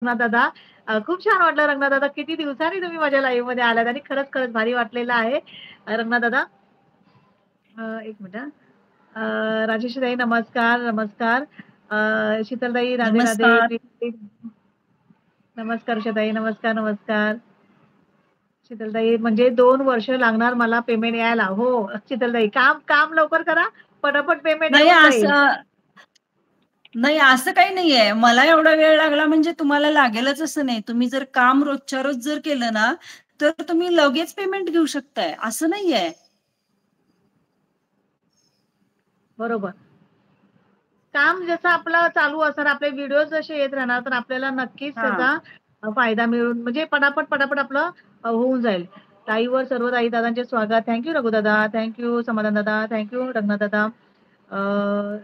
दादा. खूप छान वाटलं रंगनाथ दादा. किती दिवसांनी तुम्ही माझ्या लाईव्हमध्ये आलात आणि खरंच, खरंच भारी वाटलेलं आहे. रंगनाथ दादा. एक मिनिट हां. राजेश्रीताई नमस्कार, नमस्कार. शीतलताई राधे, राधे. नमस्कार. प्रीती नमस्कार उषाताई. नमस्कार, नमस्कार. शीतलताई म्हणजे 2 वर्ष लागणार मला पेमेंट यायला. हो, शीतलताई काम काम लवकर करा. पटापट पेमेंट नाही येऊन जाईल. असं काही नाहीये. मला एवढा वेळ लागला म्हणजे तुम्हाला लागेलच असं नाही. तुम्ही जर काम रोजच्या रोज जर केलं ना, तर तुम्ही लगेच पेमेंट घेऊ शकताय. असं नाहीये. बरोबर. काम जसं आपलं चालू असणार, आपले व्हिडिओज जसे येत राहणार, तर आपल्याला नक्कीच हां. त्याचा फायदा मिळून म्हणजे पटापट, पटापट आपलं होऊन जाईल. ताईवर सर्व ताई दादांचे स्वागत. थँक यू रघुदादा, थँक यू समाधान दादा, थँक यू रंगनाथ दादा.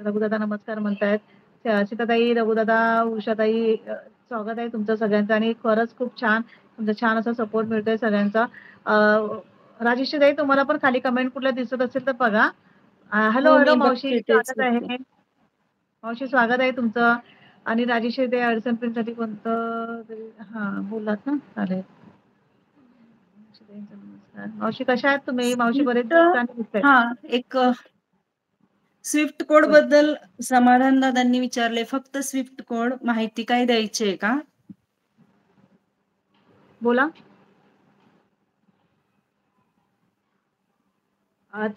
रघुदादा नमस्कार म्हणतायत. सीताताई, रघुदादा, उषाताई स्वागत आहे तुमचं सगळ्यांचं आणि खरंच खूप छान तुमचा छान असा सपोर्ट मिळतोय सगळ्यांचा. राजेश्रीताई तुम्हाला पण खाली कमेंट कुठल्या दिसत असेल तर बघा. हॅलो, हो, हॅलो मी मावशी बघते तेच स्वागत बघते. आहे. मावशी स्वागत आहे तुमचं आणि राजेश्री ते अडचण पिनसाठी कोणतं तरी हां, बोललात ना? चालेल. नमस्कार. मावशी कशा आहात तुम्ही? मावशी बरेच स्विफ्ट दिवसांनी दिसतायत. हां, एक स्विफ्ट कोड बोला. बद्दल समाधान दादांनी विचारले. फक्त स्विफ्ट कोड माहिती काय द्यायची आहे का? बोला.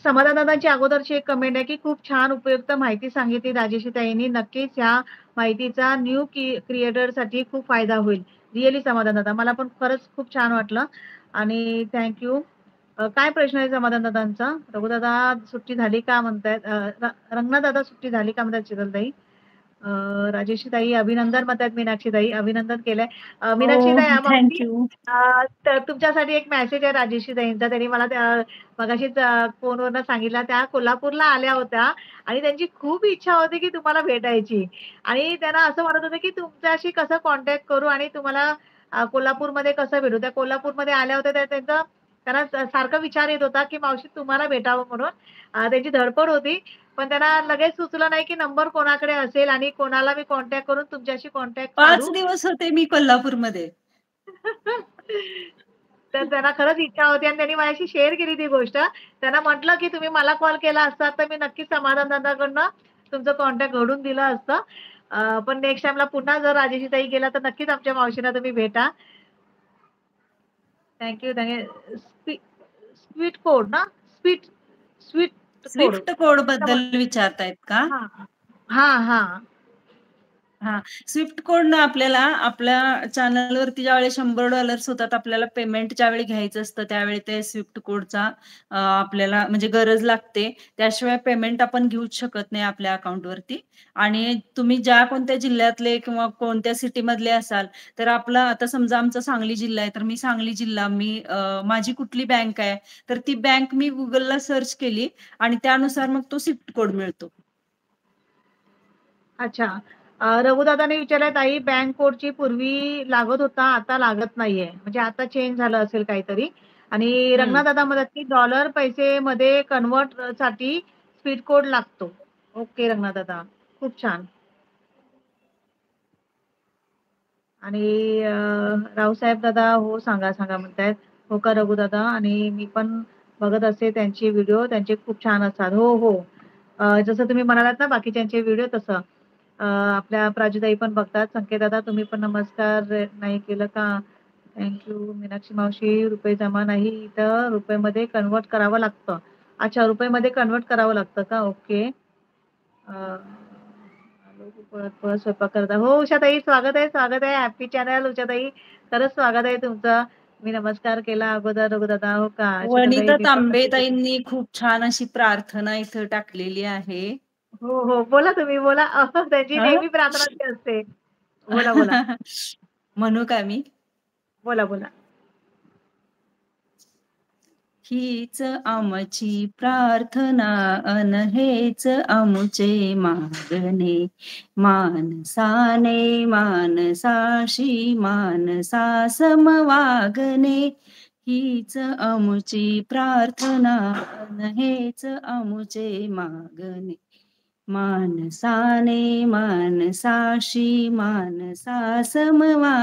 समाधानदादांची अगोदरची एक कमेंट आहे, की खूप छान उपयुक्त माहिती सांगितली राजेश्री ताईंनी. नक्कीच ह्या माहितीचा न्यू क्रिएटरसाठी खूप फायदा होईल. रिअली समाधानदादा. मला पण खरंच खूप छान वाटलं आणि थँक यू. काय प्रश्न आहे समाधानदादांचा? रघुदादा सुट्टी झाली का म्हणतायत? रंगनाथ दादा सुट्टी झाली का म्हणतायत शीतलताई? राजेश्री ताई अभिनंदन म्हणतायत मीनाक्षी ताई. अभिनंदन केलंय. मीनाक्षी हो, ताई थँक मावशी यू. तर तुमच्यासाठी एक मेसेज आहे राजेश्री ताईंचा. त्यांनी मला त्या मगाशीच फोनवरनं सांगितलं. त्या कोल्हापूरला आल्या होत्या आणि त्यांची खूप इच्छा होती, की तुम्हाला भेटायची आणि त्यांना असं वाटत होतं, की तुमच्याशी कसं कॉन्टॅक्ट करू आणि तुम्हाला कोल्हापूरमध्ये कसं भेटू. त्या कोल्हापूरमध्ये आल्या होत्या त्या त्यांचं त्यांना सारखा विचार येत होता, की मावशी तुम्हाला भेटावं म्हणून. त्यांची धडपड होती. पण त्यांना लगेच सुचलं नाही, की नंबर कोणाकडे असेल आणि कोणाला मी कॉन्टॅक्ट करून तुमच्याशी कॉन्टॅक्ट 5 साधू. दिवस होते मी कोल्हापूरमध्ये. तर त्यांना खरंच इच्छा होती आणि त्यांनी माझ्याशी शेअर केली ती गोष्ट. त्यांना म्हटलं, की तुम्ही मला कॉल केला असता, तर मी नक्कीच समाधान दादाकडनं तुमचं कॉन्टॅक्ट घडून दिलं असतं. पण नेक्स्ट टाईमला पुन्हा जर राजेशी ताई गेला, तर नक्कीच आमच्या मावशीला तुम्ही भेटा. Thank you. स्वीट कोड ना? Sweet sweet code. Swift code बद्दल विचारतायत का? हां, हां, हां. हां. स्विफ्ट कोडनं आपल्याला आपल्या चॅनलवरती ज्यावेळी $100 होतात, आपल्याला पेमेंट ज्यावेळी घ्यायचं असतं, त्यावेळी ते स्विफ्ट कोडचा आपल्याला म्हणजे गरज लागते. त्याशिवाय पेमेंट आपण घेऊच शकत नाही आपल्या अकाउंटवरती. आणि तुम्ही ज्या कोणत्या जिल्ह्यातले किंवा कोणत्या सिटीमधले असाल, तर आपला आता समजा आमचा सांगली जिल्हा आहे, तर मी सांगली जिल्हा, माझी कुठली बँक आहे, तर ती बँक मी Googleला सर्च केली आणि त्यानुसार मग तो स्विफ्ट कोड मिळतो. अच्छा. रघुदादाने विचारलं ताई बँक कोडची पूर्वी लागत होता, आता लागत नाहीये. म्हणजे आता चेंज झालं असेल काहीतरी. आणि हं. रंगनाथ दादा म्हणतात, की डॉलर पैसेमध्ये कन्व्हर्ट साठी स्पीड कोड लागतो. ओके रंगनाथ दादा. खूप छान. आणि रावसाहेब दादा हो सांगा, सांगा म्हणतायत. हो का रघुदादा आणि मी पण बघत असते त्यांचे व्हिडिओ त्यांचे खूप छान असतात. हो, हो. जसं तुम्ही म्हणालात ना बाकीच्यांचे व्हिडिओ तसं. आपल्या प्राजूताई पण बघतात. संकेत दादा तुम्ही पण नमस्कार नाही केलं का? थँक मीनाक्षी मावशी रुपये जमा नाही इथं रुपयेमध्ये कन्व्हर्ट करावं लागतं. अच्छा रुपयेमध्ये कन्व्हर्ट करावं लागतं का? ओके. पळत-पळत स्वयंपाक करता. हो उषाताई स्वागत आहे, स्वागत आहे. Happy channel Ushatai. खरंच स्वागत आहे तुमचं. मी नमस्कार केला अगोदर रघुदादा. हो का? शीतलताई वनिता मी पण तांबे नक्की ताईंनी खूप छान अशी प्रार्थना इथं टाकलेली आहे. हो, हो. बोला तुम्ही बोला. त्यांची हं. नेहमी प्रार्थनाच असते. बोला, बोला. म्हणू का मी? बोला, बोला. हीच आमची प्रार्थना अन हेच आमुचे मागणे मानसाने मानसाशी मानसा समवागणे हीच आमुची प्रार्थना अन हेच आमुचे मागणे मानसाने मानसाशी मानसा समवा